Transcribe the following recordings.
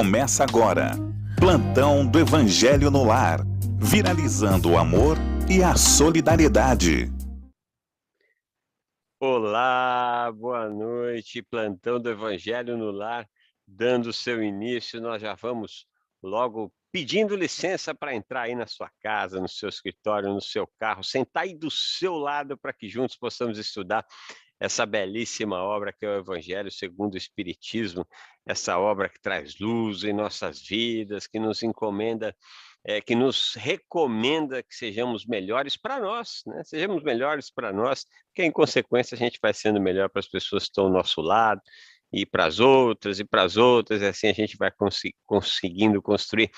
Começa agora. Plantão do Evangelho no Lar. Viralizando o amor e a solidariedade. Olá, boa noite. Plantão do Evangelho no Lar, dando seu início. Nós já vamos logo pedindo licença para entrar aí na sua casa, no seu escritório, no seu carro, sentar aí do seu lado para que juntos possamos estudar essa belíssima obra que é o Evangelho segundo o Espiritismo, essa obra que traz luz em nossas vidas, que nos encomenda, que nos recomenda que sejamos melhores para nós, né? Sejamos melhores para nós, porque em consequência a gente vai sendo melhor para as pessoas que estão ao nosso lado, e para as outras, e assim a gente vai conseguindo construir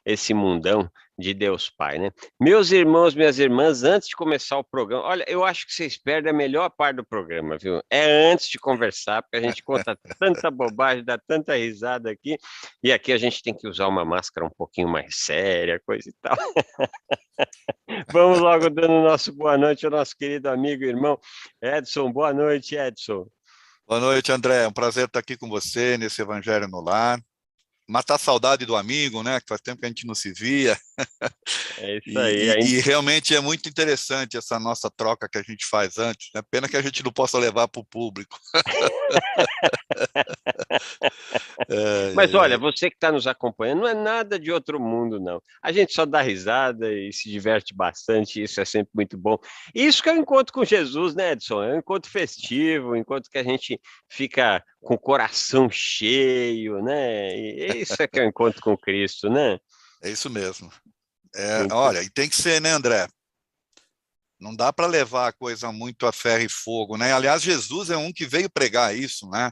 esse mundão de Deus Pai, né? Meus irmãos, minhas irmãs, antes de começar o programa, olha, eu acho que vocês perdem a melhor parte do programa, viu? É antes de conversar, porque a gente conta tanta bobagem, dá tanta risada aqui, e aqui a gente tem que usar uma máscara um pouquinho mais séria, coisa e tal. Vamos logo dando nosso boa noite ao nosso querido amigo e irmão Edson. Boa noite, Edson. Boa noite, André. É um prazer estar aqui com você nesse Evangelho no Lar. Matar a saudade do amigo, né? Que faz tempo que a gente não se via. É isso aí. E realmente é muito interessante essa nossa troca que a gente faz antes, né? Pena que a gente não possa levar para o público. Mas olha, você que está nos acompanhando, não é nada de outro mundo, não. A gente só dá risada e se diverte bastante, isso é sempre muito bom. Isso que é o encontro com Jesus, né, Edson? É um encontro festivo, um encontro que a gente fica com o coração cheio, né? E isso é que é o encontro com Cristo, né? É isso mesmo. Olha, e tem que ser, né, André? Não dá para levar a coisa muito a ferro e fogo, né? Aliás, Jesus é um que veio pregar isso, né?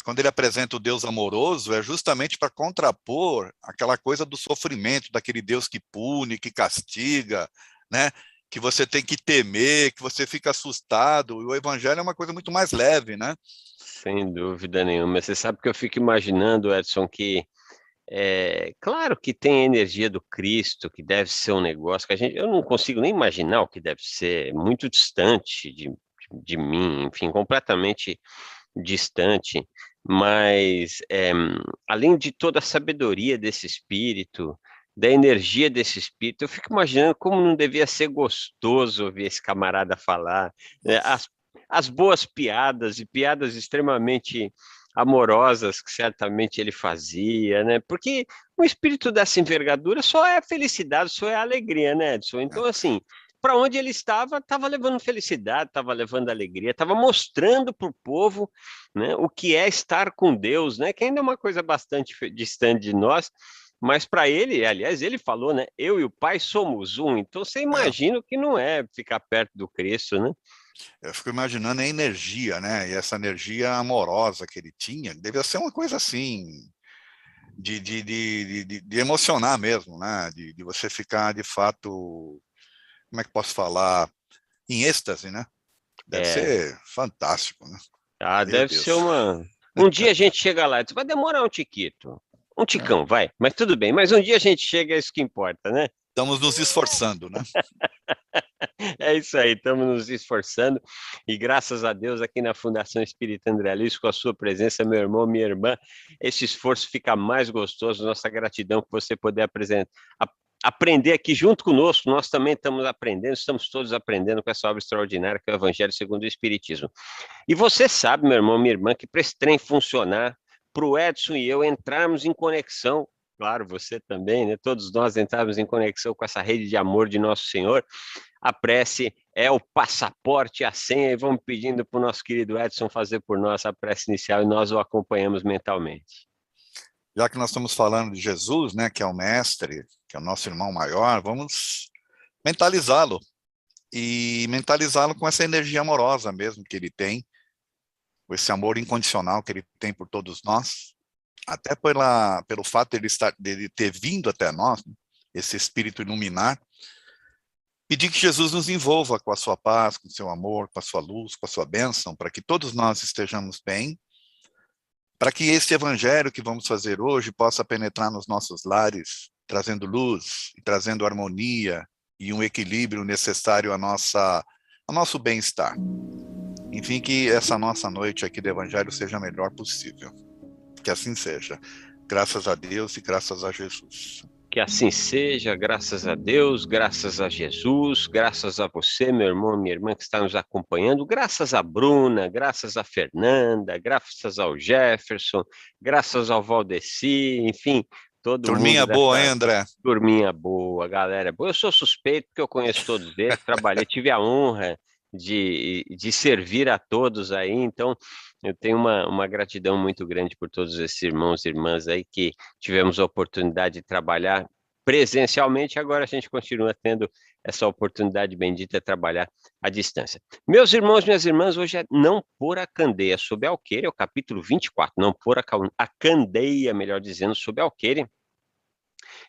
Quando ele apresenta o Deus amoroso, é justamente para contrapor aquela coisa do sofrimento, daquele Deus que pune, que castiga, né? Que você tem que temer, que você fica assustado. E o Evangelho é uma coisa muito mais leve, né? Sem dúvida nenhuma. Você sabe que eu fico imaginando, Edson, que claro que tem a energia do Cristo, que deve ser um negócio que eu não consigo nem imaginar o que deve ser, muito distante de mim, enfim, completamente distante, mas além de toda a sabedoria desse espírito, da energia desse espírito, eu fico imaginando como não devia ser gostoso ouvir esse camarada falar, né, as boas piadas e piadas extremamente amorosas que certamente ele fazia, né? Porque um espírito dessa envergadura só é felicidade, só é alegria, né, Edson? Então, assim, para onde ele estava levando felicidade, estava levando alegria, estava mostrando para o povo, né, o que é estar com Deus, né, que ainda é uma coisa bastante distante de nós, mas para ele, aliás, ele falou, né, eu e o Pai somos um, então você imagina o que não é ficar perto do Cristo, né? Eu fico imaginando a energia, né? E essa energia amorosa que ele tinha, devia ser uma coisa assim, de emocionar mesmo, né? De você ficar, de fato, como é que posso falar? Em êxtase, né? Deve É, ser fantástico, né? Meu deve ser Deus. uma... Um dia a gente chega lá, vai demorar um tiquito, um ticão, vai, mas tudo bem, mas um dia a gente chega, é isso que importa, né? Estamos nos esforçando, né? É isso aí, estamos nos esforçando e graças a Deus aqui na Fundação Espírita André Luiz, com a sua presença, meu irmão, minha irmã, esse esforço fica mais gostoso, nossa gratidão por você poder aprender aqui junto conosco, nós também estamos aprendendo, estamos todos aprendendo com essa obra extraordinária que é o Evangelho segundo o Espiritismo. E você sabe, meu irmão, minha irmã, que para esse trem funcionar, para o Edson e eu entrarmos em conexão, claro, você também, né? Todos nós entrarmos em conexão com essa rede de amor de Nosso Senhor, a prece é o passaporte, a senha, e vamos pedindo para o nosso querido Edson fazer por nós a prece inicial e nós o acompanhamos mentalmente. Já que nós estamos falando de Jesus, né, que é o mestre, que é o nosso irmão maior, vamos mentalizá-lo. E mentalizá-lo com essa energia amorosa mesmo que ele tem, com esse amor incondicional que ele tem por todos nós, até pelo fato dele ter vindo até nós, né, esse espírito iluminar, pedir que Jesus nos envolva com a sua paz, com o seu amor, com a sua luz, com a sua bênção, para que todos nós estejamos bem, para que este evangelho que vamos fazer hoje possa penetrar nos nossos lares, trazendo luz, e trazendo harmonia e um equilíbrio necessário ao nosso bem-estar. Enfim, que essa nossa noite aqui do evangelho seja a melhor possível. Que assim seja. Graças a Deus e graças a Jesus. Que assim seja, graças a Deus, graças a Jesus, graças a você, meu irmão, minha irmã que está nos acompanhando, graças a Bruna, graças a Fernanda, graças ao Jefferson, graças ao Valdeci, enfim, todo mundo Turminha boa, hein, dessa André? turminha boa, galera boa. Eu sou suspeito porque eu conheço todos eles, trabalhei, tive a honra de servir a todos aí, então eu tenho uma gratidão muito grande por todos esses irmãos e irmãs aí que tivemos a oportunidade de trabalhar presencialmente, agora a gente continua tendo essa oportunidade bendita de trabalhar à distância. Meus irmãos, minhas irmãs, hoje é não pôr a candeia sob alqueire, é o capítulo 24, não pôr a candeia, melhor dizendo, sob alqueire.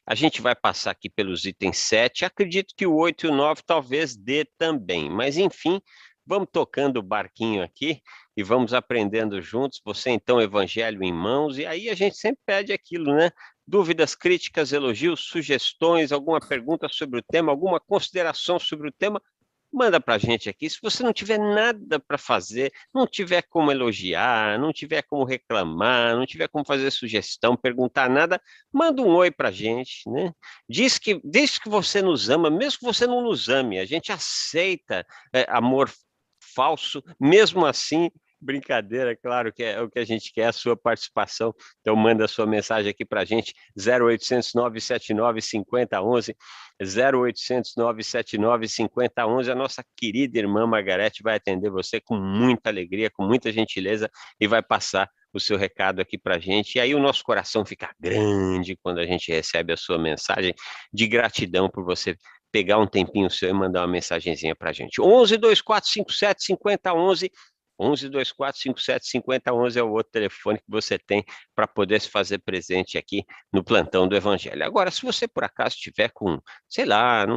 A gente vai passar aqui pelos itens 7, acredito que o 8 e o 9 talvez dê também, mas enfim, vamos tocando o barquinho aqui e vamos aprendendo juntos. Você então, Evangelho em mãos, e aí a gente sempre pede aquilo, né? Dúvidas, críticas, elogios, sugestões, alguma pergunta sobre o tema, alguma consideração sobre o tema, manda para a gente aqui. Se você não tiver nada para fazer, não tiver como elogiar, não tiver como reclamar, não tiver como fazer sugestão, perguntar nada, manda um oi para a gente, né? Diz que você nos ama, mesmo que você não nos ame, a gente aceita amor falso, mesmo assim. Brincadeira, claro que é o que a gente quer, a sua participação. Então, manda a sua mensagem aqui para a gente, 0800 979 5011, 0800 979 5011. A nossa querida irmã Margarete vai atender você com muita alegria, com muita gentileza e vai passar o seu recado aqui para a gente. E aí o nosso coração fica grande quando a gente recebe a sua mensagem de gratidão por você pegar um tempinho seu e mandar uma mensagenzinha para a gente. 11 2457 5011. 11 2457 5011 é o outro telefone que você tem para poder se fazer presente aqui no plantão do Evangelho. Agora, se você por acaso estiver com, sei lá,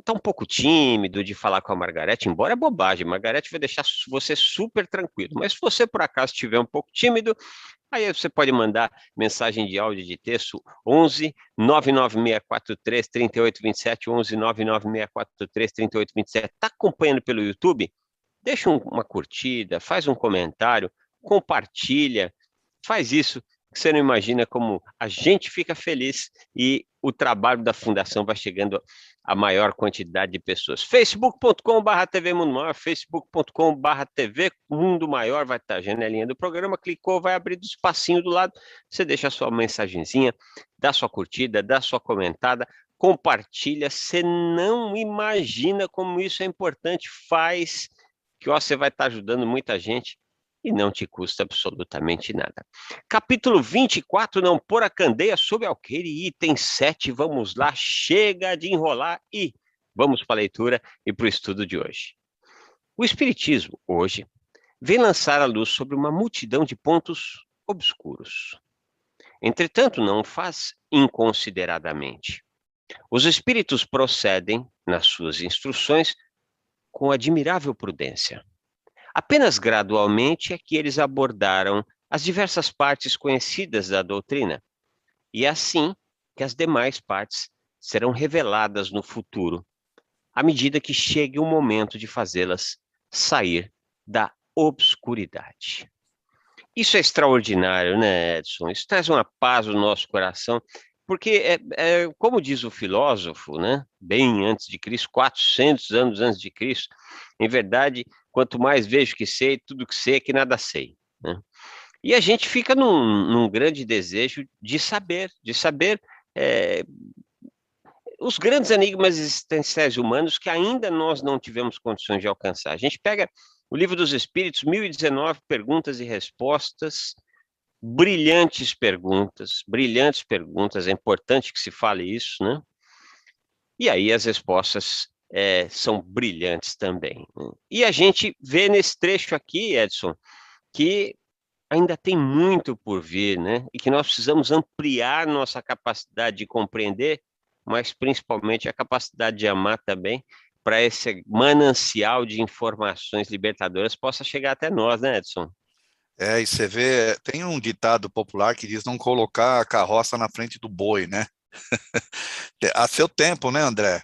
tá um pouco tímido de falar com a Margarete, embora é bobagem, Margarete vai deixar você super tranquilo, mas se você por acaso estiver um pouco tímido, aí você pode mandar mensagem de áudio de texto 11 99643 3827, 11 99643 3827. Está acompanhando pelo YouTube? Deixa uma curtida, faz um comentário, compartilha, faz isso, que você não imagina como a gente fica feliz e o trabalho da Fundação vai chegando a maior quantidade de pessoas. facebook.com/TV Mundo Maior, facebook.com/TV Mundo Maior, vai estar a janelinha do programa, clicou, vai abrir do espacinho do lado, você deixa a sua mensagenzinha, dá sua curtida, dá sua comentada, compartilha, você não imagina como isso é importante, faz que você vai estar ajudando muita gente e não te custa absolutamente nada. Capítulo 24, não pôr a candeia sob alqueire, item 7, vamos lá, chega de enrolar e vamos para a leitura e para o estudo de hoje. O Espiritismo, hoje, vem lançar a luz sobre uma multidão de pontos obscuros. Entretanto, não o faz inconsideradamente. Os espíritos procedem, nas suas instruções, com admirável prudência. Apenas gradualmente é que eles abordaram as diversas partes conhecidas da doutrina, e é assim que as demais partes serão reveladas no futuro, à medida que chegue o momento de fazê-las sair da obscuridade. Isso é extraordinário, né, Edson? Isso traz uma paz no nosso coração, porque, como diz o filósofo, né, bem antes de Cristo, 400 anos antes de Cristo, em verdade, quanto mais vejo que sei, tudo que sei é que nada sei, né? E a gente fica num grande desejo de saber os grandes enigmas existenciais humanos que ainda nós não tivemos condições de alcançar. A gente pega o Livro dos Espíritos, 1019 perguntas e respostas, brilhantes perguntas, é importante que se fale isso, né? E aí as respostas são brilhantes também, né? E a gente vê nesse trecho aqui, Edson, que ainda tem muito por vir, né? E que nós precisamos ampliar nossa capacidade de compreender, mas principalmente a capacidade de amar também, para esse manancial de informações libertadoras possa chegar até nós, né, Edson? E você vê, tem um ditado popular que diz não colocar a carroça na frente do boi, né? A seu tempo, né, André?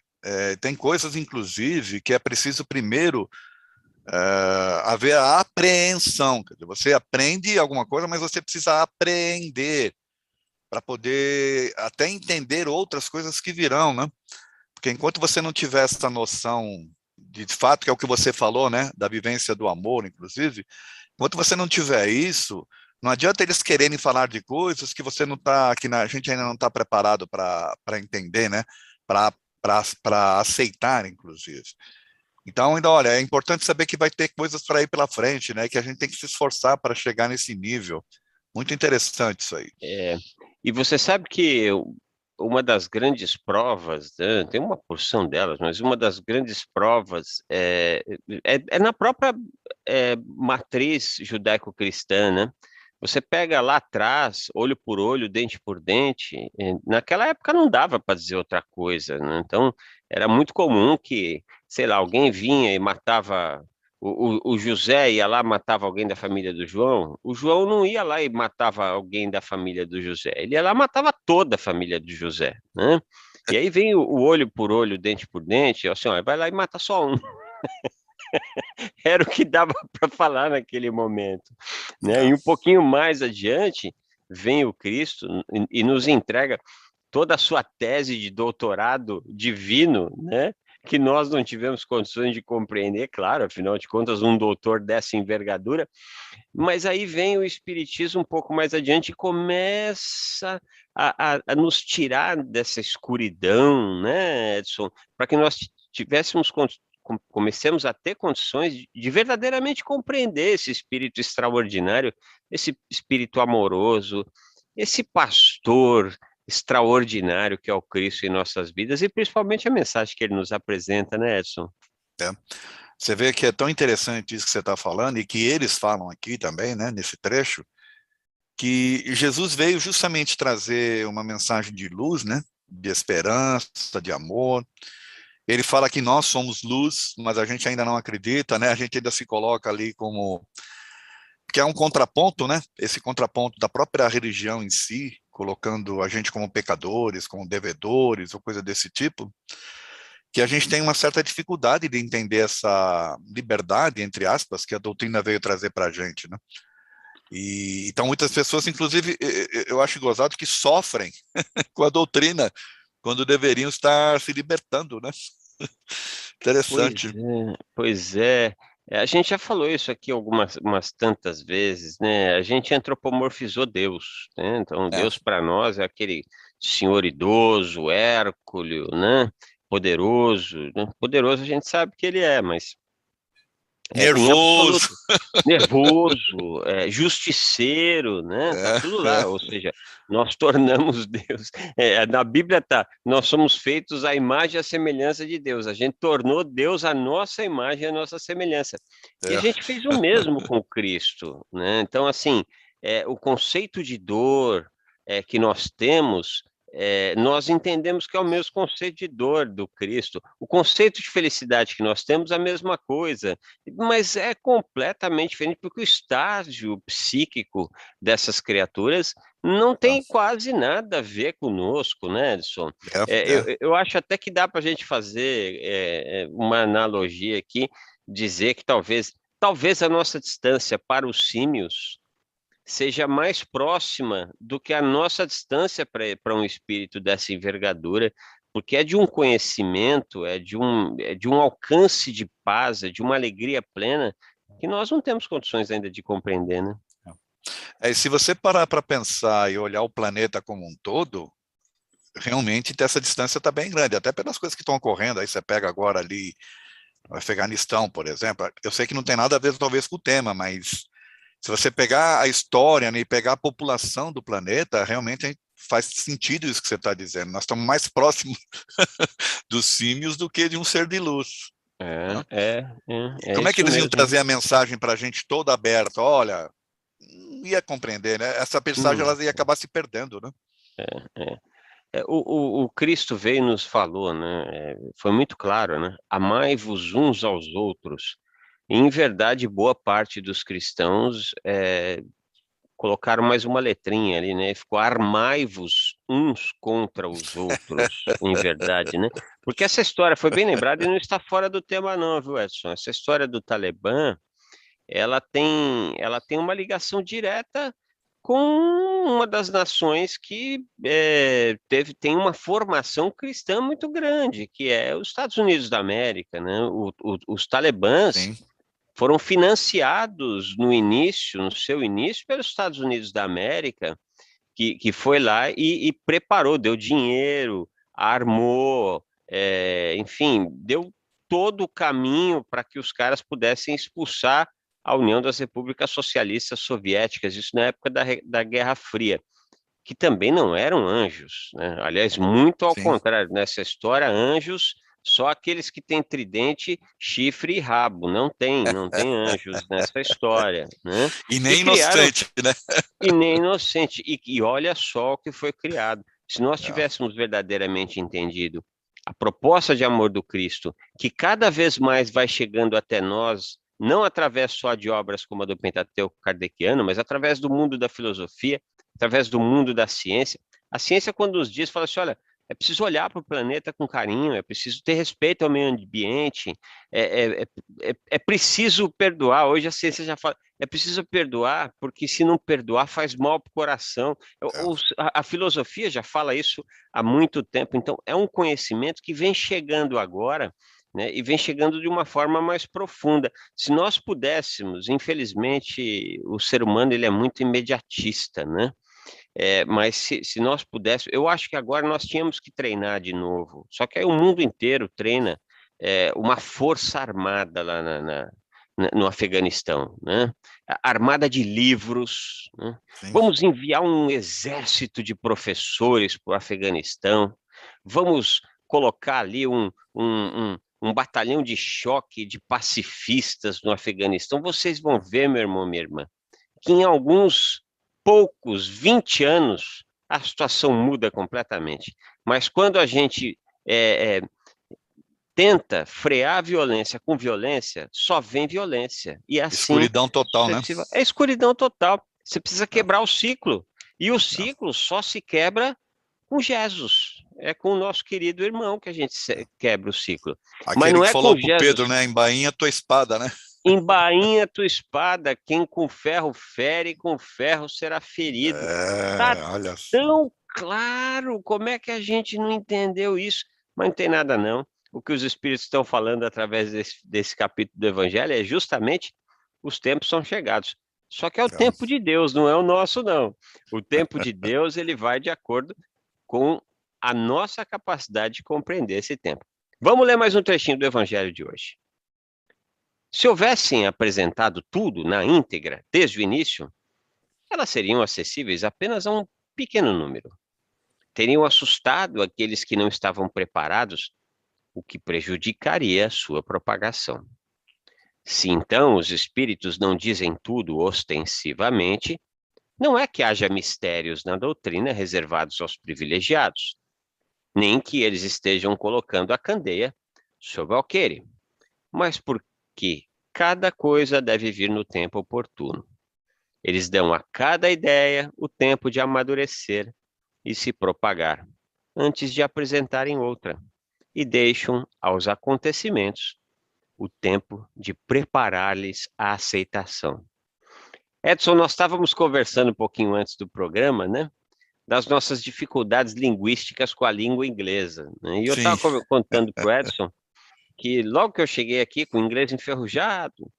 Tem coisas, inclusive, que é preciso primeiro haver a apreensão. Quer dizer, você aprende alguma coisa, mas você precisa apreender. para poder até entender outras coisas que virão, né? Porque enquanto você não tiver essa noção de fato, que é o que você falou, né, da vivência do amor, inclusive, enquanto você não tiver isso, não adianta eles quererem falar de coisas que você não está, a gente ainda não está preparado para entender, né, para aceitar, inclusive. Então, ainda, olha, é importante saber que vai ter coisas para ir pela frente, né, que a gente tem que se esforçar para chegar nesse nível. Muito interessante isso aí. E você sabe que uma das grandes provas, né, tem uma porção delas, mas uma das grandes provas é na própria matriz judaico-cristã, né? Você pega lá atrás, olho por olho, dente por dente, naquela época não dava para dizer outra coisa, né? Então, era muito comum que, sei lá, alguém vinha e matava o José ia lá matava alguém da família do João, o João não ia lá e matava alguém da família do José, ele ia lá e matava toda a família do José, né? E aí vem o olho por olho, dente por dente, assim, ó, vai lá e mata só um. Era o que dava para falar naquele momento, né? E um pouquinho mais adiante, vem o Cristo e nos entrega toda a sua tese de doutorado divino, né? Que nós não tivemos condições de compreender, claro, afinal de contas, um doutor dessa envergadura, mas aí vem o Espiritismo um pouco mais adiante e começa a nos tirar dessa escuridão, né, Edson, para que nós tivéssemos comecemos a ter condições de verdadeiramente compreender esse espírito extraordinário, esse espírito amoroso, esse pastor extraordinário que é o Cristo em nossas vidas e principalmente a mensagem que ele nos apresenta, né, Edson? Você vê que é tão interessante isso que você está falando e que eles falam aqui também, né, nesse trecho, que Jesus veio justamente trazer uma mensagem de luz, né, de esperança, de amor. Ele fala que nós somos luz, mas a gente ainda não acredita, né? A gente ainda se coloca ali como que é um contraponto, né? Esse contraponto da própria religião em si, colocando a gente como pecadores, como devedores, ou coisa desse tipo, que a gente tem uma certa dificuldade de entender essa liberdade, entre aspas, que a doutrina veio trazer para a gente, né? E então muitas pessoas, inclusive, eu acho gozado que sofrem com a doutrina, quando deveriam estar se libertando, né? Interessante. Pois é. A gente já falou isso aqui umas tantas vezes, né? A gente antropomorfizou Deus, né? Então, É. Deus para nós é aquele senhor idoso, Hércules, né? Poderoso, né? Poderoso a gente sabe que ele é, mas em Nervoso. absoluto. Nervoso, justiceiro, né? Tá tudo lá. Ou seja, nós tornamos Deus. Na Bíblia tá, nós somos feitos à imagem e à semelhança de Deus. A gente tornou Deus a nossa imagem e a nossa semelhança. E a gente fez o mesmo com Cristo, né? Então, assim, o conceito de dor que nós temos nós entendemos que é o mesmo conceito de dor do Cristo. O conceito de felicidade que nós temos é a mesma coisa, mas é completamente diferente, porque o estágio psíquico dessas criaturas não tem quase nada a ver conosco, né, Edson? Eu acho até que dá para a gente fazer uma analogia aqui, dizer que talvez a nossa distância para os símios seja mais próxima do que a nossa distância para um espírito dessa envergadura, porque é de um conhecimento, é de um alcance de paz, é de uma alegria plena, que nós não temos condições ainda de compreender, né? E se você parar para pensar e olhar o planeta como um todo, realmente essa distância está bem grande, até pelas coisas que estão ocorrendo. Aí você pega agora ali no Afeganistão, por exemplo, eu sei que não tem nada a ver talvez com o tema, mas se você pegar a história, né, e pegar a população do planeta, realmente faz sentido isso que você está dizendo. Nós estamos mais próximos dos símios do que de um ser de luz. Como é que isso eles iam mesmo. trazer a mensagem para a gente toda aberta? Olha, não ia compreender, né? Essa mensagem ela ia acabar se perdendo, né? O Cristo veio e nos falou, né? Foi muito claro, né? Amai-vos uns aos outros. E, em verdade, boa parte dos cristãos colocaram mais uma letrinha ali, né? Ficou armai-vos uns contra os outros, em verdade, né? Porque essa história foi bem lembrada e não está fora do tema não, viu, Edson? Essa história do Talibã, ela tem uma ligação direta com uma das nações que tem uma formação cristã muito grande, que é os Estados Unidos da América, né? Os talibãs Sim. foram financiados no seu início, pelos Estados Unidos da América, que foi lá e preparou, deu dinheiro, armou, enfim, deu todo o caminho para que os caras pudessem expulsar a União das Repúblicas Socialistas Soviéticas, isso na época da Guerra Fria, que também não eram anjos, né? Aliás, muito ao Sim. contrário, nessa história, anjos, só aqueles que têm tridente, chifre e rabo, não tem anjos nessa história, né? E E nem criaram, inocente, né? e nem inocente, e olha só o que foi criado. Se nós É, tivéssemos verdadeiramente entendido a proposta de amor do Cristo, que cada vez mais vai chegando até nós, não através só de obras como a do Pentateuco kardeciano, mas através do mundo da filosofia, através do mundo da ciência. A ciência, quando nos diz, fala assim, olha, é preciso olhar para o planeta com carinho, é preciso ter respeito ao meio ambiente, é preciso perdoar. Hoje a ciência já fala, é preciso perdoar, porque se não perdoar faz mal para o coração. é. A filosofia já fala isso há muito tempo, então é um conhecimento que vem chegando agora, né, e vem chegando de uma forma mais profunda. Se nós pudéssemos, infelizmente, o ser humano ele é muito imediatista, né? Mas se nós pudéssemos, eu acho que agora nós tínhamos que treinar de novo. Só que aí o mundo inteiro treina uma força armada lá no Afeganistão, né? Armada de livros, né? Sim. Vamos enviar um exército de professores para o Afeganistão. Vamos colocar ali um batalhão de choque de pacifistas no Afeganistão. Vocês vão ver, meu irmão, minha irmã, que em alguns poucos 20 anos a situação muda completamente. Mas quando a gente tenta frear a violência com violência, só vem violência. E assim, Escuridão total, né? é escuridão total. Você precisa É. quebrar o ciclo. E o ciclo só se quebra com Jesus. É com o nosso querido irmão que a gente quebra o ciclo. Mas Aquele não que é falou com pro Jesus. Pedro, né? Embainha tua espada, né? Embainha tua espada, quem com ferro fere, com ferro será ferido. Tá Olha só. tão claro, como é que a gente não entendeu isso? Mas não tem nada não. O que os Espíritos estão falando através desse capítulo do Evangelho é justamente os tempos são chegados. Só que é o É. tempo de Deus, não é o nosso, não. O tempo de Deus, ele vai de acordo com a nossa capacidade de compreender esse tempo. Vamos ler mais um trechinho do Evangelho de hoje. Se houvessem apresentado tudo na íntegra, desde o início, elas seriam acessíveis apenas a um pequeno número. Teriam assustado aqueles que não estavam preparados, o que prejudicaria a sua propagação. Se então os espíritos não dizem tudo ostensivamente, não é que haja mistérios na doutrina reservados aos privilegiados, nem que eles estejam colocando a candeia sob o alqueire, mas porque cada coisa deve vir no tempo oportuno. Eles dão a cada ideia o tempo de amadurecer e se propagar, antes de apresentarem outra, e deixam aos acontecimentos o tempo de preparar-lhes a aceitação. Edson, nós estávamos conversando um pouquinho antes do programa, né? Das nossas dificuldades linguísticas com a língua inglesa, né? E eu Sim. estava contando para o Edson que logo que eu cheguei aqui com o inglês enferrujado,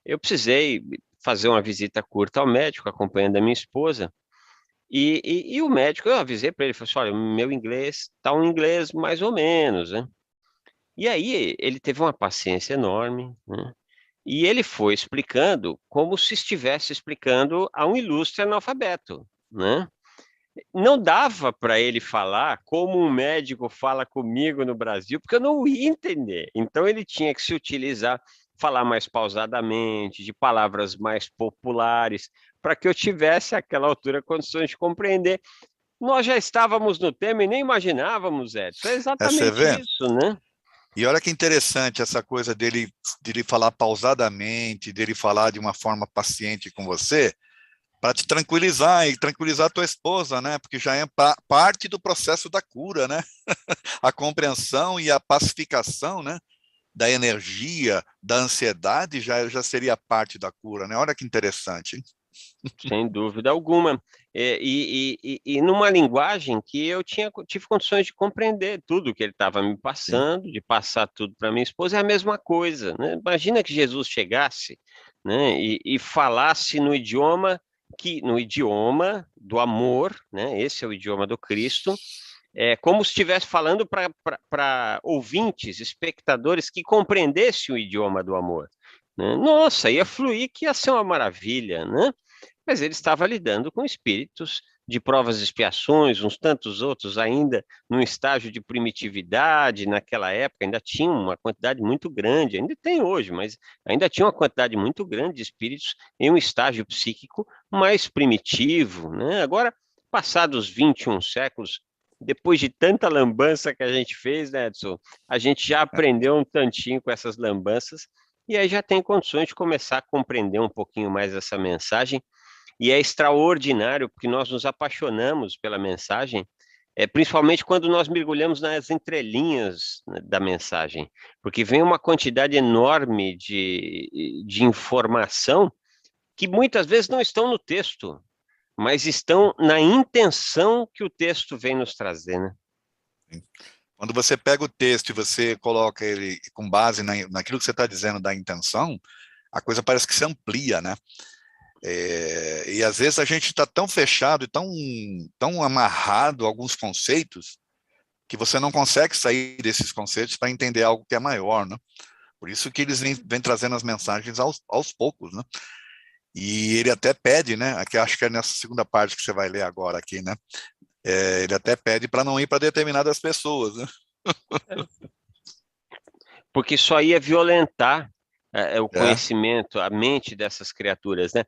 eu precisei fazer uma visita curta ao médico, acompanhando a minha esposa, e o médico, eu avisei para ele, falei assim, olha, meu inglês está um inglês mais ou menos, né? E aí ele teve uma paciência enorme, né? E ele foi explicando como se estivesse explicando a um ilustre analfabeto, né? Não dava para ele falar como um médico fala comigo no Brasil, porque eu não ia entender. Então ele tinha que se utilizar, falar mais pausadamente, de palavras mais populares, para que eu tivesse àquela altura condições de compreender. Nós já estávamos no tema e nem imaginávamos, Edson. É Você exatamente vê? isso, né? E olha que interessante essa coisa dele falar pausadamente, dele falar de uma forma paciente com você, para te tranquilizar e tranquilizar a tua esposa, né? Porque já é parte do processo da cura, né? A compreensão e a pacificação, né? Da energia, da ansiedade, já seria parte da cura, né? Olha que interessante, hein? Sem dúvida alguma. E numa linguagem que eu tive condições de compreender tudo que ele estava me Sim. passando, de passar tudo para minha esposa, é a mesma coisa, né? Imagina que Jesus chegasse, né, e falasse no idioma do amor, né? Esse é o idioma do Cristo, como se estivesse falando para ouvintes, espectadores que compreendessem o idioma do amor, né? Nossa, ia fluir, que ia ser uma maravilha, né? Mas ele estava lidando com espíritos de provas e expiações, uns tantos outros ainda num estágio de primitividade naquela época, ainda tinha uma quantidade muito grande, ainda tem hoje, mas ainda tinha uma quantidade muito grande de espíritos em um estágio psíquico mais primitivo, né? Agora, passados 21 séculos, depois de tanta lambança que a gente fez, né, Edson, a gente já aprendeu um tantinho com essas lambanças e aí já tem condições de começar a compreender um pouquinho mais essa mensagem. E é extraordinário, porque nós nos apaixonamos pela mensagem, principalmente quando nós mergulhamos nas entrelinhas, né, da mensagem, porque vem uma quantidade enorme de informação que muitas vezes não estão no texto, mas estão na intenção que o texto vem nos trazer, né? Quando você pega o texto e você coloca ele com base naquilo que você está dizendo da intenção, a coisa parece que se amplia, né? E às vezes a gente está tão fechado e tão amarrado a alguns conceitos que você não consegue sair desses conceitos para entender algo que é maior, né? Por isso que eles vêm trazendo as mensagens aos poucos, né? E ele até pede, né? Aqui acho que é nessa segunda parte que você vai ler agora aqui, né? Ele até pede para não ir para determinadas pessoas, né? Porque só ia violentar o conhecimento, a mente dessas criaturas, né?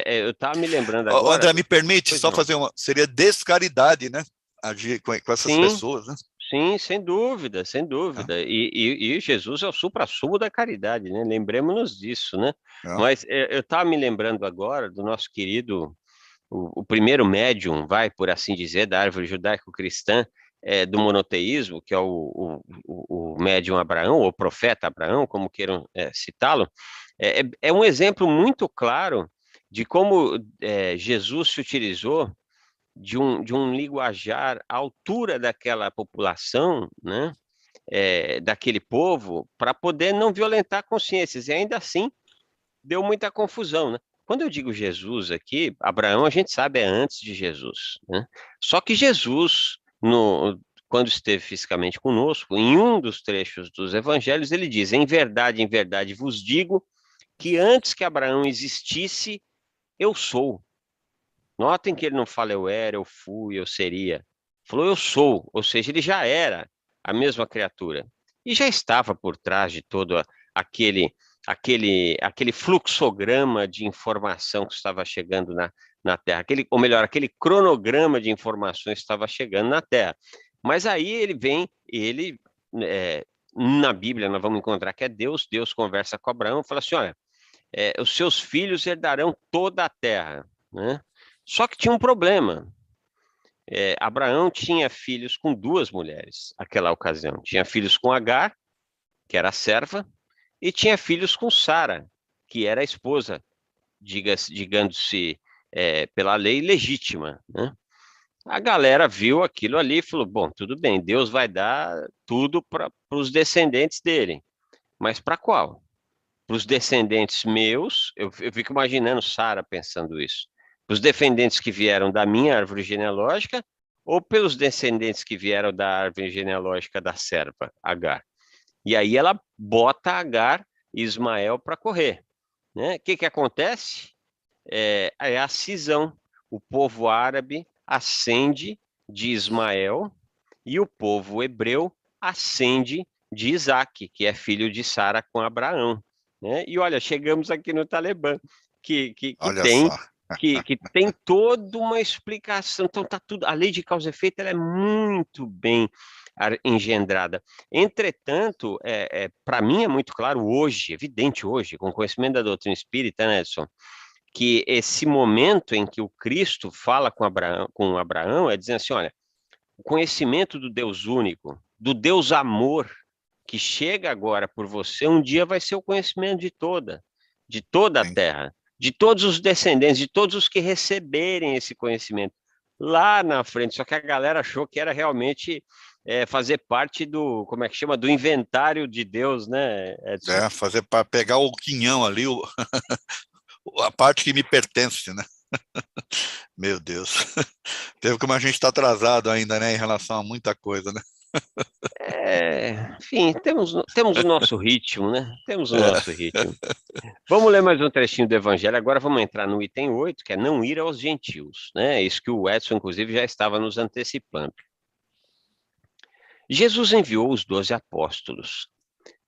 Eu estava me lembrando agora... André, me permite Pois só não. fazer seria descaridade, né? Agir com essas Sim, pessoas, né? sim, sem dúvida, sem dúvida. E Jesus é o suprassumo da caridade, né? Lembremos-nos disso, né? Mas eu estava me lembrando agora do nosso querido, o primeiro médium, por assim dizer, da árvore judaico-cristã, do monoteísmo, que é o médium Abraão, ou profeta Abraão, como queiram citá-lo. É um exemplo muito claro de como Jesus se utilizou de um linguajar à altura daquela população, né? Daquele povo, para poder não violentar consciências. E ainda assim, deu muita confusão, né? Quando eu digo Jesus aqui, Abraão, a gente sabe, é antes de Jesus, né? Só que Jesus, quando esteve fisicamente conosco, em um dos trechos dos evangelhos, ele diz: em verdade vos digo que antes que Abraão existisse, eu sou. Notem que ele não fala eu era, eu fui, eu seria. Falou eu sou, ou seja, ele já era a mesma criatura. E já estava por trás de todo aquele fluxograma de informação que estava chegando na Terra, ou melhor, aquele cronograma de informações que estava chegando na Terra. Mas aí na Bíblia nós vamos encontrar que é Deus conversa com Abraão e fala assim, olha, os seus filhos herdarão toda a Terra, né? Só que tinha um problema. Abraão tinha filhos com duas mulheres naquela ocasião. Tinha filhos com Agar, que era a serva, e tinha filhos com Sara, que era a esposa, digando-se pela lei legítima, né? A galera viu aquilo ali e falou, bom, tudo bem, Deus vai dar tudo para os descendentes dele. Mas para qual? Para os descendentes meus, eu fico imaginando Sara pensando isso. Para os descendentes que vieram da minha árvore genealógica ou pelos descendentes que vieram da árvore genealógica da serva, Agar. E aí ela bota Agar e Ismael para correr, né? O que acontece? É a cisão. O povo árabe ascende de Ismael e o povo hebreu ascende de Isaac, que é filho de Sara com Abraão, né? E olha, chegamos aqui no Talibã, que Olha só. tem toda uma explicação. Então tá tudo, a lei de causa e efeito ela é muito bem engendrada. Entretanto, para mim é muito claro hoje, evidente hoje, com o conhecimento da doutrina espírita, né, Edson, que esse momento em que o Cristo fala com Abraão é dizendo assim, olha, o conhecimento do Deus único, do Deus amor, que chega agora por você, um dia vai ser o conhecimento de toda a Sim. Terra. de todos os descendentes, de todos os que receberem esse conhecimento lá na frente. Só que a galera achou que era realmente fazer parte do, como é que chama, do inventário de Deus, né, Edson? Fazer para pegar o quinhão ali, a parte que me pertence, né? Meu Deus. Teve como a gente está atrasado ainda, né, em relação a muita coisa, né? Enfim, temos o nosso ritmo, né? Temos o nosso ritmo. Vamos ler mais um trechinho do Evangelho. Agora vamos entrar no item 8, que é não ir aos gentios, né? Isso que o Edson, inclusive, já estava nos antecipando. Jesus enviou os 12 apóstolos,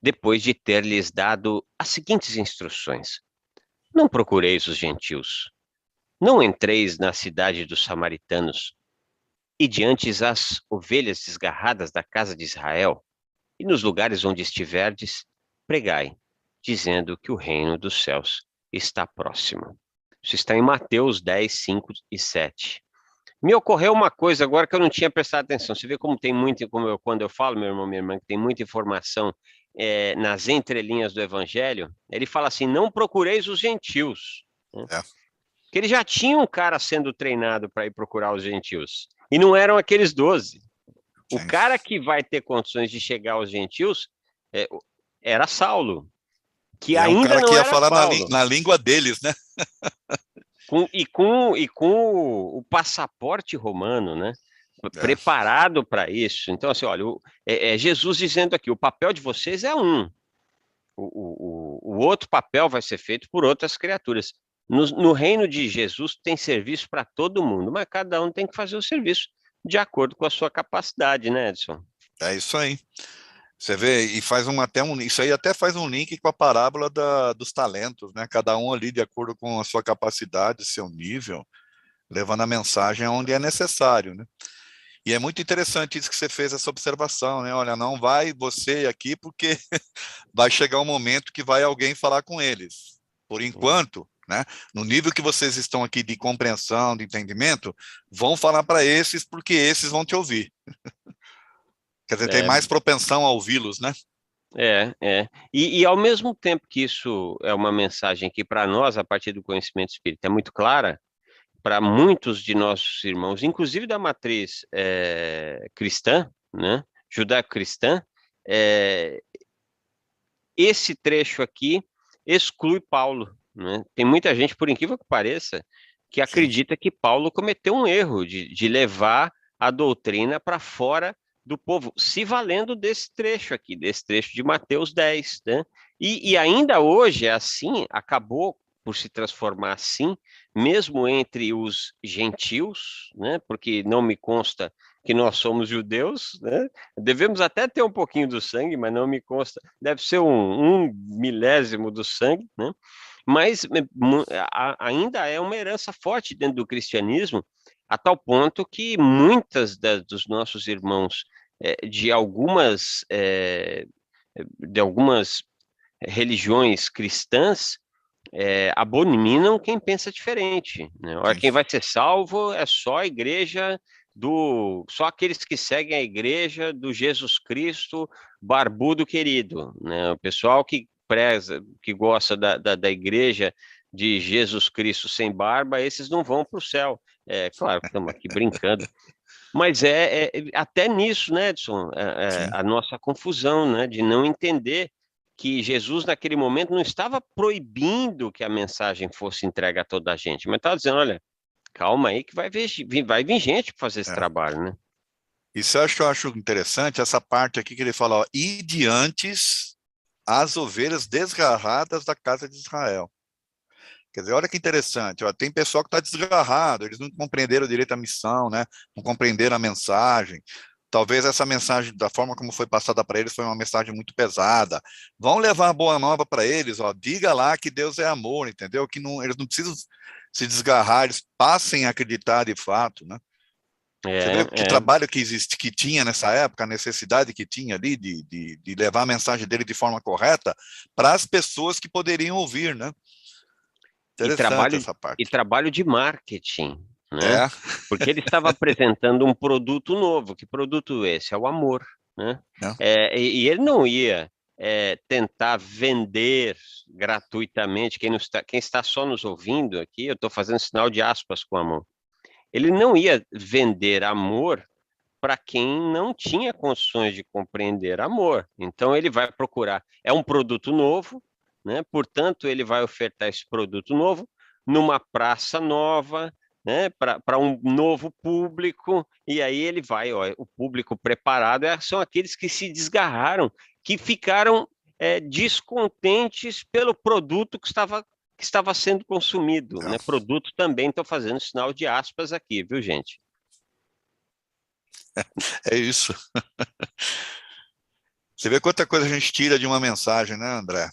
depois de ter lhes dado as seguintes instruções: não procureis os gentios, não entreis na cidade dos samaritanos, e diante as ovelhas desgarradas da casa de Israel, e nos lugares onde estiverdes, pregai, dizendo que o reino dos céus está próximo. Isso está em Mateus 10, 5 e 7. Me ocorreu uma coisa agora que eu não tinha prestado atenção. Você vê como tem muito, quando eu falo, meu irmão, minha irmã, que tem muita informação nas entrelinhas do Evangelho. Ele fala assim: não procureis os gentios. Né? Porque ele já tinha um cara sendo treinado para ir procurar os gentios. E não eram aqueles 12. O cara que vai ter condições de chegar aos gentios era Saulo, que ainda cara não que ia era falar Paulo. na língua deles, né? Com o passaporte romano, né? Preparado para isso. Então, assim, olha, Jesus dizendo aqui: o papel de vocês é um. O outro papel vai ser feito por outras criaturas. No reino de Jesus tem serviço para todo mundo, mas cada um tem que fazer o serviço de acordo com a sua capacidade, né, Edson? É isso aí. Você vê, e faz isso aí até faz um link com a parábola dos talentos, né? Cada um ali de acordo com a sua capacidade, seu nível, levando a mensagem onde é necessário, né? E é muito interessante isso que você fez, essa observação, né? Olha, não vai você aqui, porque vai chegar um momento que vai alguém falar com eles. Por enquanto, né? No nível que vocês estão aqui de compreensão, de entendimento, vão falar para esses, porque esses vão te ouvir. Quer dizer, tem mais propensão a ouvi-los, né? E ao mesmo tempo que isso é uma mensagem que para nós, a partir do conhecimento espírita, é muito clara, para muitos de nossos irmãos, inclusive da matriz cristã, né, judaico-cristã, esse trecho aqui exclui Paulo. Né? Tem muita gente, por incrível que pareça, que acredita que Paulo cometeu um erro de levar a doutrina para fora do povo, se valendo desse trecho aqui, desse trecho de Mateus 10. Né? E ainda hoje é assim, acabou por se transformar assim, mesmo entre os gentios, né? Porque não me consta que nós somos judeus, né? Devemos até ter um pouquinho do sangue, mas não me consta, deve ser um milésimo do sangue, né? Mas ainda é uma herança forte dentro do cristianismo, a tal ponto que muitas dos nossos irmãos de algumas religiões cristãs abominam quem pensa diferente. Né? Olha, quem vai ser salvo é só a igreja só aqueles que seguem a igreja do Jesus Cristo barbudo querido, né? O pessoal que preza, que gosta da igreja de Jesus Cristo sem barba, esses não vão para o céu. Claro que estamos aqui brincando. Mas até nisso, né, Edson, a nossa confusão, né, de não entender que Jesus, naquele momento, não estava proibindo que a mensagem fosse entregue a toda a gente, mas estava dizendo, olha, calma aí que vai vir gente para fazer esse trabalho, né? Isso eu acho interessante, essa parte aqui que ele fala, ó, e diante as ovelhas desgarradas da casa de Israel. Quer dizer, olha que interessante, ó, tem pessoal que está desgarrado, eles não compreenderam direito a missão, né? Não compreenderam a mensagem. Talvez essa mensagem, da forma como foi passada para eles, foi uma mensagem muito pesada. Vão levar a boa nova para eles, ó, diga lá que Deus é amor, entendeu? Que eles não precisam se desgarrar, eles passem a acreditar de fato, né? Você vê que trabalho que existe, que tinha nessa época, a necessidade que tinha ali de levar a mensagem dele de forma correta para as pessoas que poderiam ouvir, né? Interessante essa parte. E trabalho de marketing, né? Porque ele estava apresentando um produto novo. Que produto esse? É o amor, né? E ele não ia tentar vender gratuitamente, quem está só nos ouvindo aqui, eu estou fazendo sinal de aspas com a mão, ele não ia vender amor para quem não tinha condições de compreender amor. Então, ele vai procurar. É um produto novo, né? Portanto, ele vai ofertar esse produto novo numa praça nova, né? Para um novo público. E aí ele vai, ó, o público preparado são aqueles que se desgarraram, que ficaram descontentes pelo produto que estava sendo consumido, né? Produto também, estou fazendo sinal de aspas aqui, viu, gente? É isso. Você vê quanta coisa a gente tira de uma mensagem, né, André?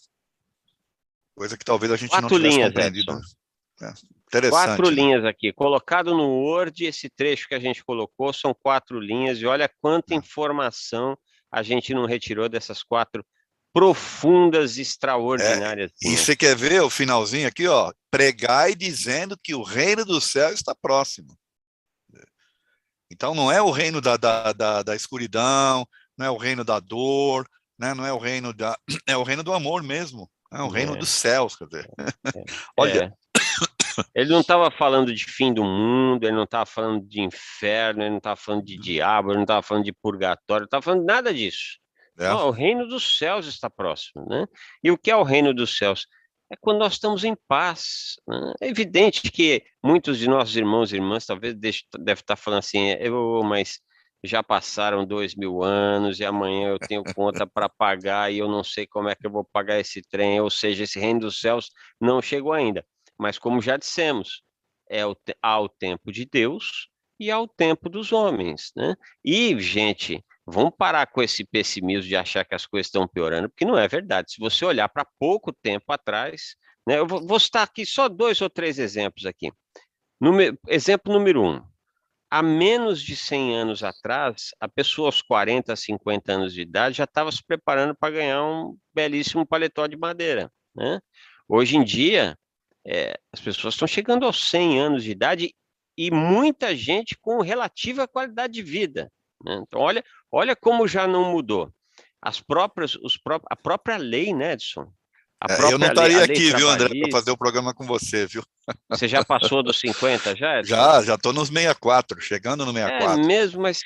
Coisa que talvez a gente não 4 tivesse linhas, compreendido. Edson. Interessante. 4 né? linhas aqui. Colocado no Word, esse trecho que a gente colocou são 4 linhas, e olha quanta informação a gente não retirou dessas 4 profundas, extraordinárias E linhas. você quer ver o finalzinho aqui, ó? Pregai dizendo que o reino do céu está próximo. Então, não é o reino da escuridão, não é o reino da dor, né? Não é o reino é o reino do amor mesmo, é o reino dos céus, quer dizer. Olha, ele não estava falando de fim do mundo, ele não estava falando de inferno, ele não estava falando de diabo, ele não estava falando de purgatório, ele não estava falando nada disso. O reino dos céus está próximo, né? E o que é o reino dos céus? É quando nós estamos em paz, né? É evidente que muitos de nossos irmãos e irmãs talvez devem estar falando assim, mas já passaram 2000 anos e amanhã eu tenho conta para pagar e eu não sei como é que eu vou pagar esse trem, ou seja, esse reino dos céus não chegou ainda. Mas como já dissemos, há o tempo de Deus e há o tempo dos homens, né? E, gente, vamos parar com esse pessimismo de achar que as coisas estão piorando, porque não é verdade. Se você olhar para pouco tempo atrás, né, eu vou citar aqui só 2 ou 3 exemplos aqui. Exemplo número 1. Há menos de 100 anos atrás, a pessoa aos 40, 50 anos de idade já estava se preparando para ganhar um belíssimo paletó de madeira, né? Hoje em dia, as pessoas estão chegando aos 100 anos de idade e muita gente com relativa qualidade de vida, né? Então, olha como já não mudou. A própria lei, né, Edson? Eu não estaria aqui, viu, André, para fazer o programa com você, viu? Você já passou dos 50, já, Edson? Já estou nos 64, chegando no 64. É mesmo, mas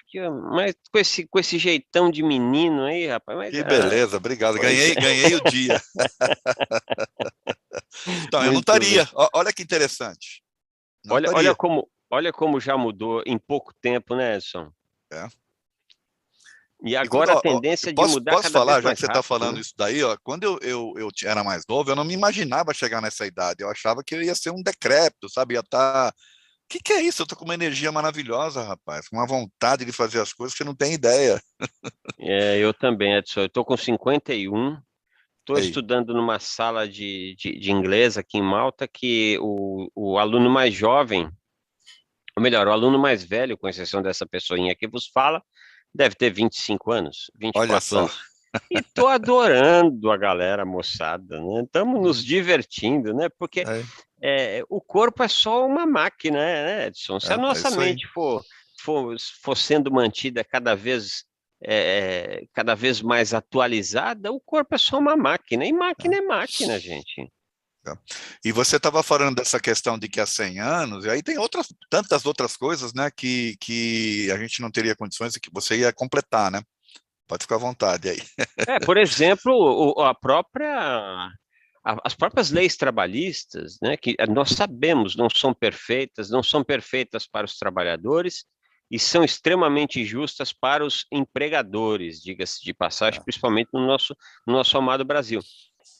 com esse jeitão de menino aí, rapaz. Que beleza, obrigado. Ganhei o dia. Então, eu não estaria. Olha que interessante. Olha como já mudou em pouco tempo, né, Edson? E agora quando, a tendência de mudar posso cada falar, vez já mais que você está falando isso daí, ó, quando eu era mais novo, eu não me imaginava chegar nessa idade. Eu achava que eu ia ser um decrépito, sabe? Ia estar... O que é isso? Eu tô com uma energia maravilhosa, rapaz, com uma vontade de fazer as coisas que você não tem ideia. Eu também, Edson. Eu tô com 51, estou Aí. estudando numa sala de inglês aqui em Malta, que o aluno mais jovem, ou melhor, o aluno mais velho, com exceção dessa pessoinha que vos fala, deve ter 25 anos, Olha 24 só. anos. E tô adorando a galera, a moçada, né? Estamos nos divertindo, né? Porque o corpo é só uma máquina, né, Edson? Se a nossa mente for sendo mantida cada vez mais atualizada, o corpo é só uma máquina. E máquina é máquina, gente. E você estava falando dessa questão de que há 100 anos, e aí tem tantas outras coisas, né, que a gente não teria condições e que você ia completar, né? Pode ficar à vontade aí. Por exemplo, as próprias leis trabalhistas, né, que nós sabemos não são perfeitas para os trabalhadores e são extremamente justas para os empregadores, diga-se de passagem, principalmente no nosso amado Brasil.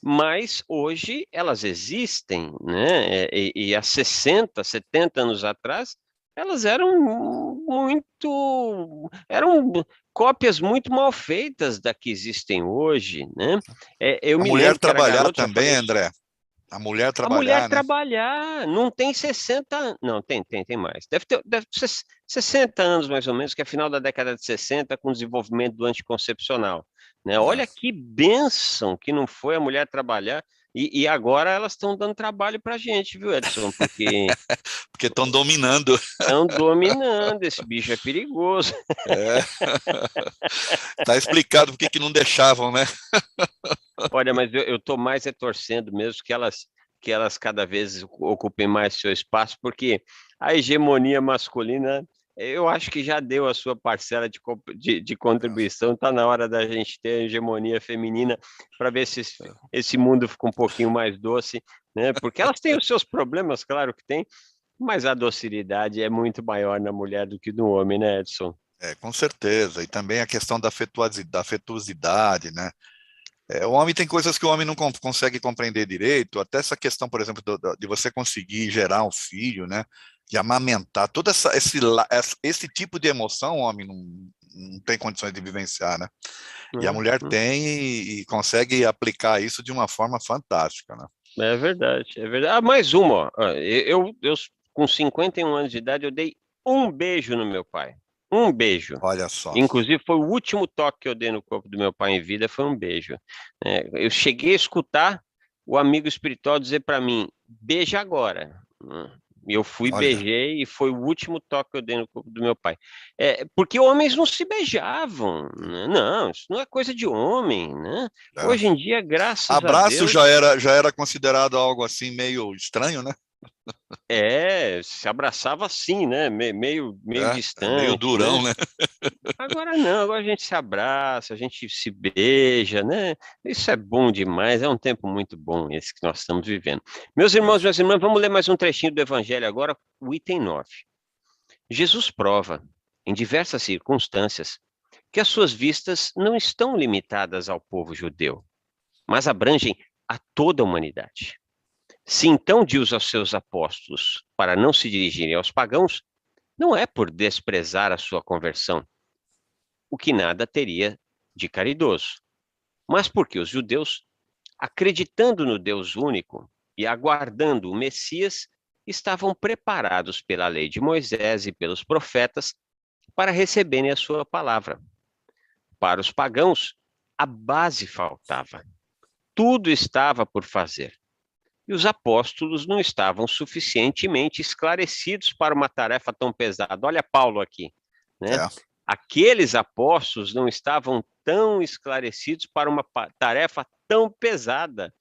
Mas hoje elas existem, né? E há 60, 70 anos atrás, elas eram cópias muito mal feitas da que existem hoje, né? Eu A me mulher lembro que era trabalhar garoto, também, André. A mulher trabalhar, a mulher né? trabalhar, não tem 60, não, tem mais. Deve ter 60 anos, mais ou menos, que é final da década de 60, com o desenvolvimento do anticoncepcional. né? É. Olha que bênção que não foi a mulher trabalhar, e agora elas estão dando trabalho para a gente, viu, Edson? Porque Porque estão dominando. estão dominando, esse bicho é perigoso. É. Tá explicado por que não deixavam, né? Olha, mas eu estou mais torcendo mesmo que elas cada vez ocupem mais seu espaço, porque a hegemonia masculina, eu acho que já deu a sua parcela de contribuição, está na hora da gente ter a hegemonia feminina para ver se esse mundo fica um pouquinho mais doce, né? Porque elas têm os seus problemas, claro que tem, mas a docilidade é muito maior na mulher do que no homem, né, Edson? É, com certeza. E também a questão da afetuosidade, né? O homem tem coisas que o homem não consegue compreender direito, até essa questão, por exemplo, de você conseguir gerar um filho, né? De amamentar, todo esse tipo de emoção o homem não tem condições de vivenciar, né? E a mulher tem e consegue aplicar isso de uma forma fantástica, né? É verdade, é verdade. Ah, mais uma, ó. Eu com 51 anos de idade, eu dei um beijo no meu pai. Um beijo. Olha só. Inclusive, foi o último toque que eu dei no corpo do meu pai em vida, foi um beijo. Eu cheguei a escutar o amigo espiritual dizer para mim, beija agora. E eu fui, Olha, beijei, e foi o último toque que eu dei no corpo do meu pai. Porque homens não se beijavam, né? Não, isso não é coisa de homem, né? é. Hoje em dia, graças a Abraço Deus, já era considerado algo assim meio estranho, né? se abraçava assim, né? Meio Meio distante, né? durão, né? Agora não, agora a gente se abraça, a gente se beija, né? Isso é bom demais, é um tempo muito bom esse que nós estamos vivendo. Meus irmãos, minhas irmãs, vamos ler mais um trechinho do Evangelho agora, o item 9. Jesus prova, em diversas circunstâncias, que as suas vistas não estão limitadas ao povo judeu, mas abrangem a toda a humanidade. Se então diz aos seus apóstolos para não se dirigirem aos pagãos, não é por desprezar a sua conversão, o que nada teria de caridoso, mas porque os judeus, acreditando no Deus único e aguardando o Messias, estavam preparados pela lei de Moisés e pelos profetas para receberem a sua palavra. Para os pagãos, a base faltava. Tudo estava por fazer. E os apóstolos não estavam suficientemente esclarecidos para uma tarefa tão pesada. Olha Paulo aqui, né? É. Aqueles apóstolos não estavam tão esclarecidos para uma tarefa tão pesada.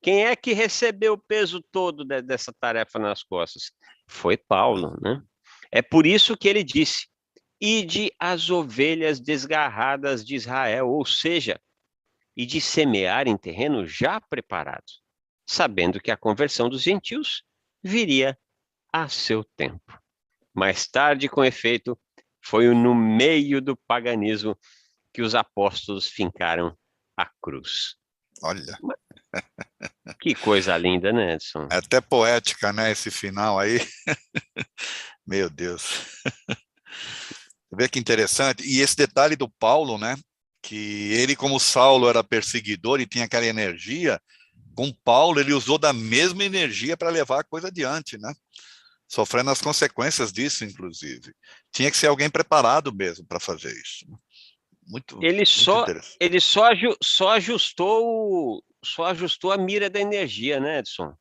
Quem é que recebeu o peso todo dessa tarefa nas costas? Foi Paulo, né? É por isso que ele disse: ide as ovelhas desgarradas de Israel, ou seja, e de semear em terreno já preparado, sabendo que a conversão dos gentios viria a seu tempo. Mais tarde, com efeito, foi no meio do paganismo que os apóstolos fincaram a cruz. Olha. Que coisa linda, né, Edson? É até poética, né, esse final aí. Meu Deus. Você vê que interessante. E esse detalhe do Paulo, né, que ele, como Saulo era perseguidor e tinha aquela energia, com Paulo ele usou da mesma energia para levar a coisa adiante, né? Sofrendo as consequências disso, inclusive. Tinha que ser alguém preparado mesmo para fazer isso. Muito interessante. Ele só ajustou a mira da energia, né, Edson?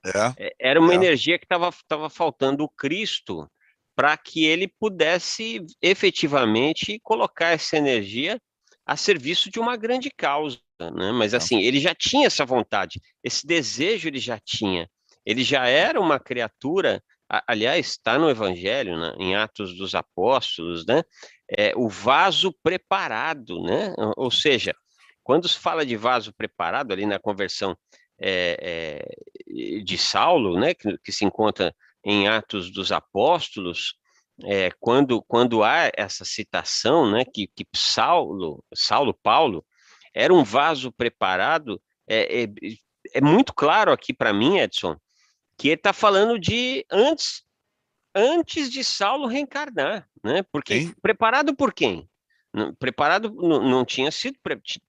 Era uma energia que estava faltando o Cristo para que ele pudesse efetivamente colocar essa energia a serviço de uma grande causa, né? Mas assim, ele já tinha essa vontade, esse desejo ele já tinha. Ele já era uma criatura, aliás, está no Evangelho, né, em Atos dos Apóstolos, né? O vaso preparado, né? Ou seja, quando se fala de vaso preparado ali na conversão de Saulo, né, que se encontra em Atos dos Apóstolos, quando há essa citação, né, que Paulo, era um vaso preparado, é muito claro aqui para mim, Edson, que ele está falando de antes de Saulo reencarnar, né? Porque Sim. preparado por quem? Preparado não tinha sido,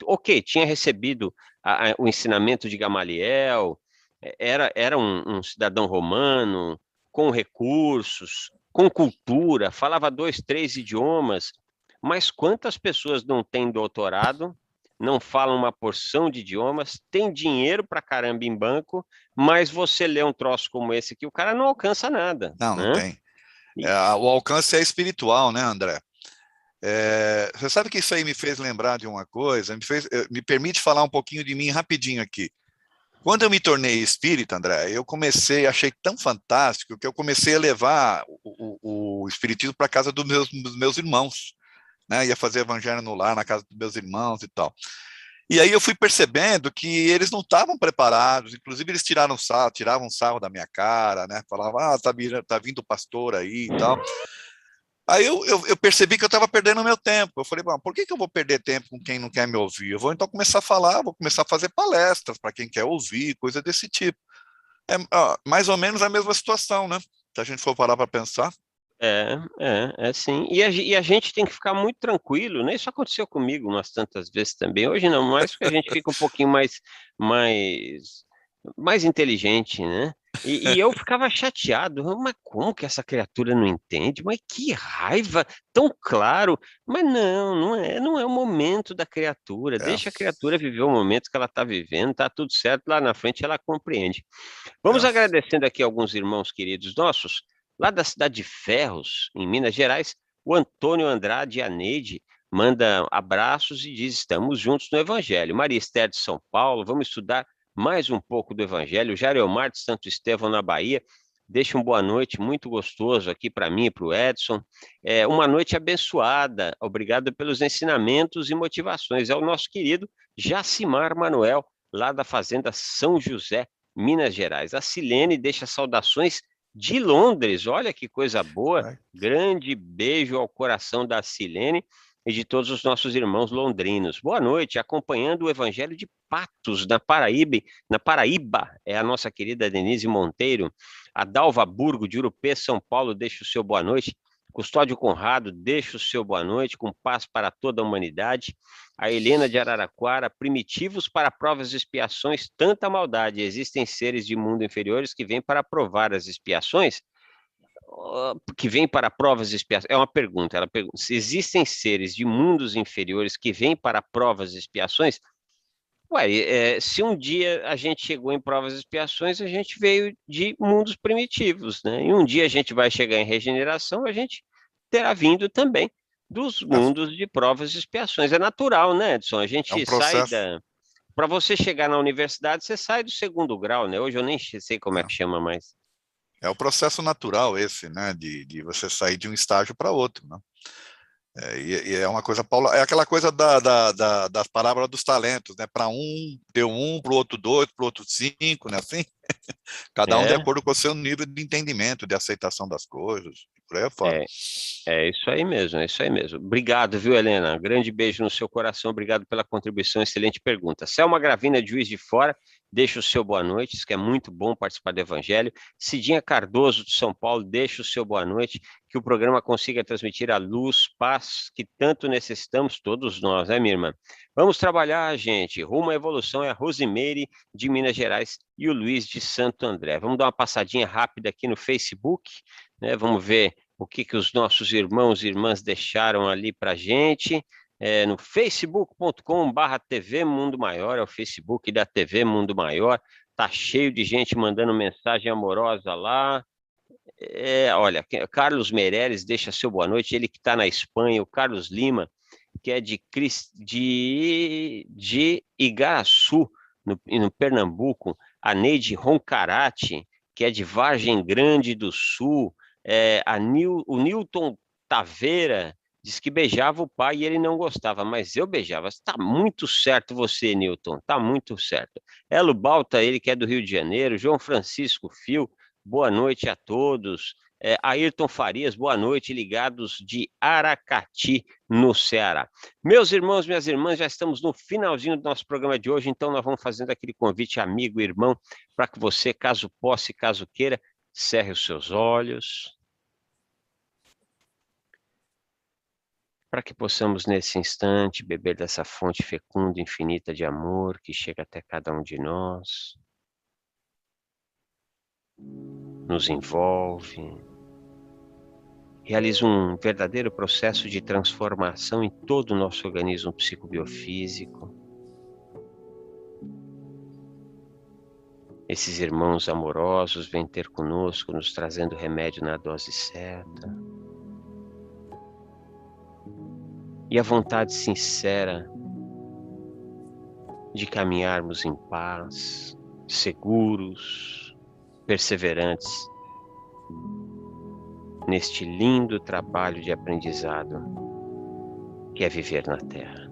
ok, tinha recebido o ensinamento de Gamaliel, era um cidadão romano, com recursos, com cultura, falava 2, 3 idiomas, mas quantas pessoas não têm doutorado, não falam uma porção de idiomas, tem dinheiro pra caramba em banco, mas você lê um troço como esse aqui, o cara não alcança nada, Não, não né? tem. O alcance é espiritual, né, André? Você sabe que isso aí me fez lembrar de uma coisa, me permite falar um pouquinho de mim rapidinho aqui. Quando eu me tornei espírita, André, achei tão fantástico que eu comecei a levar o espiritismo para casa dos meus irmãos, né? Ia fazer evangelho no lar na casa dos meus irmãos e tal. E aí eu fui percebendo que eles não estavam preparados, inclusive eles tiravam sarro da minha cara, né? Falavam, tá vindo o pastor aí e tal. Aí eu percebi que eu estava perdendo meu tempo. Eu falei, por que eu vou perder tempo com quem não quer me ouvir? Eu vou então começar a falar, vou começar a fazer palestras para quem quer ouvir, coisa desse tipo. Mais ou menos a mesma situação, né? Se a gente for parar para pensar. É sim. E a gente tem que ficar muito tranquilo, né? Isso aconteceu comigo umas tantas vezes também. Hoje não mais, porque a gente fica um pouquinho mais, mais inteligente, né? E eu ficava chateado, mas como que essa criatura não entende? Mas que raiva, tão claro. Mas não é o momento da criatura. É, Deixa a criatura viver o momento que ela está vivendo, tá tudo certo, lá na frente ela compreende. Vamos é. agradecendo aqui alguns irmãos queridos nossos, lá da cidade de Ferros, em Minas Gerais, o Antônio Andrade Aneide manda abraços e diz: estamos juntos no Evangelho. Maria Esther de São Paulo, vamos estudar mais um pouco do Evangelho. Jareomar de Santo Estevão, na Bahia, deixa um boa noite muito gostoso aqui para mim e para o Edson. Uma noite abençoada, obrigado pelos ensinamentos e motivações. É o nosso querido Jacimar Manuel, lá da Fazenda São José, Minas Gerais. A Silene deixa saudações de Londres. Olha que coisa boa. Grande beijo ao coração da Silene e de todos os nossos irmãos londrinos. Boa noite, acompanhando o Evangelho de Patos, na Paraíba. Na Paraíba, é a nossa querida Denise Monteiro. A Dalva Burgo, de Urupê, São Paulo, deixa o seu boa noite. Custódio Conrado, deixa o seu boa noite, com paz para toda a humanidade. A Helena de Araraquara, primitivos para provas e expiações, tanta maldade. Existem seres de mundo inferiores que vêm para provar as expiações? Que vêm para provas e expiações? É uma pergunta. Ela pergunta: se existem seres de mundos inferiores que vêm para provas e expiações? Ué, se um dia a gente chegou em provas e expiações, a gente veio de mundos primitivos, né? E um dia a gente vai chegar em regeneração, a gente terá vindo também dos mundos de provas e expiações. É natural, né, Edson? A É um gente sai processo. da. Para você chegar na universidade, você sai do segundo grau, né? Hoje eu nem sei como é É. que chama mais. É o processo natural esse, né? De você sair de um estágio para outro, né? E é uma coisa, Paulo, é aquela coisa das parábolas dos talentos, né? Para um, deu um, para o outro dois, para o outro cinco, né? Assim, cada um de É, acordo com o seu nível de entendimento, de aceitação das coisas, por aí fora. é, é isso aí mesmo, é isso aí mesmo. Obrigado, viu, Helena? Grande beijo no seu coração, obrigado pela contribuição, excelente pergunta. Selma Gravina, de Juiz de Fora, deixa o seu boa noite, diz que é muito bom participar do Evangelho. Cidinha Cardoso, de São Paulo, deixa o seu boa noite, que o programa consiga transmitir a luz, paz que tanto necessitamos todos nós, né, minha irmã? Vamos trabalhar, gente, rumo à evolução. É a Rosimeire, de Minas Gerais, e o Luiz, de Santo André. Vamos dar uma passadinha rápida aqui no Facebook, né? Vamos ver o que os nossos irmãos e irmãs deixaram ali para a gente. No facebook.com/TV Mundo Maior, é o Facebook da TV Mundo Maior. Tá cheio de gente mandando mensagem amorosa lá. Olha, Carlos Meireles deixa seu boa noite, ele que está na Espanha. O Carlos Lima, que é de Igaraçu, no Pernambuco. A Neide Roncarati, que é de Vargem Grande do Sul. O Newton Taveira diz que beijava o pai e ele não gostava, mas eu beijava. Está muito certo você, Newton, está muito certo. Elo Balta, ele que é do Rio de Janeiro. João Francisco Fio, boa noite a todos. Ayrton Farias, boa noite, ligados de Aracati, no Ceará. Meus irmãos, minhas irmãs, já estamos no finalzinho do nosso programa de hoje, então nós vamos fazendo aquele convite amigo, irmão, para que você, caso possa e caso queira, cerre os seus olhos, para que possamos, nesse instante, beber dessa fonte fecunda, infinita de amor que chega até cada um de nós, nos envolve, realiza um verdadeiro processo de transformação em todo o nosso organismo psicobiofísico. Esses irmãos amorosos vêm ter conosco, nos trazendo remédio na dose certa. E a vontade sincera de caminharmos em paz, seguros, perseverantes, neste lindo trabalho de aprendizado que é viver na Terra.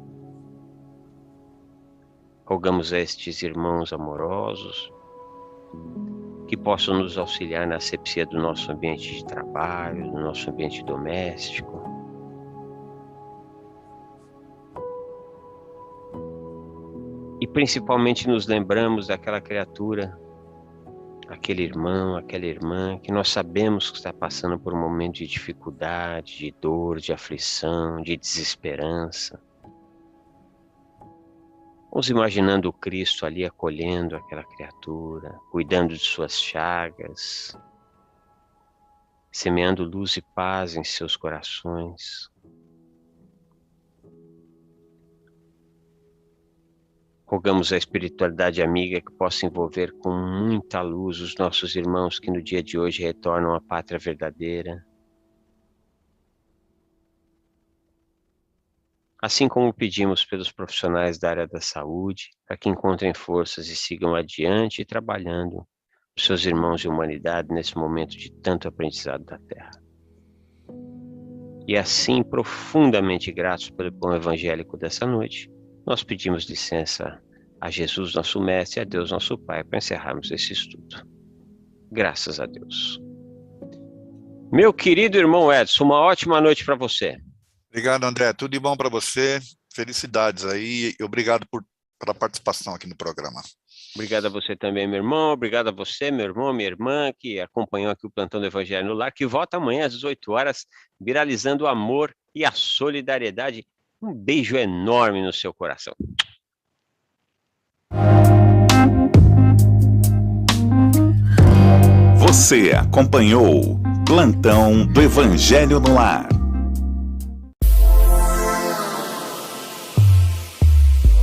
Rogamos a estes irmãos amorosos que possam nos auxiliar na asepsia do nosso ambiente de trabalho, do nosso ambiente doméstico. E principalmente nos lembramos daquela criatura, aquele irmão, aquela irmã, que nós sabemos que está passando por um momento de dificuldade, de dor, de aflição, de desesperança. Vamos imaginando o Cristo ali acolhendo aquela criatura, cuidando de suas chagas, semeando luz e paz em seus corações. Rogamos a espiritualidade amiga que possa envolver com muita luz os nossos irmãos que no dia de hoje retornam à pátria verdadeira. Assim como pedimos pelos profissionais da área da saúde, para que encontrem forças e sigam adiante trabalhando os seus irmãos de humanidade nesse momento de tanto aprendizado da Terra. E assim, profundamente gratos pelo pão evangélico dessa noite, nós pedimos licença a Jesus, nosso Mestre, e a Deus, nosso Pai, para encerrarmos esse estudo. Graças a Deus. Meu querido irmão Edson, uma ótima noite para você. Obrigado, André. Tudo de bom para você. Felicidades aí e obrigado pela participação aqui no programa. Obrigado a você também, meu irmão. Obrigado a você, meu irmão, minha irmã, que acompanhou aqui o Plantão do Evangelho no Lar, que volta amanhã às 18 horas, viralizando o amor e a solidariedade. Um beijo enorme no seu coração. Você acompanhou Plantão do Evangelho no Lar.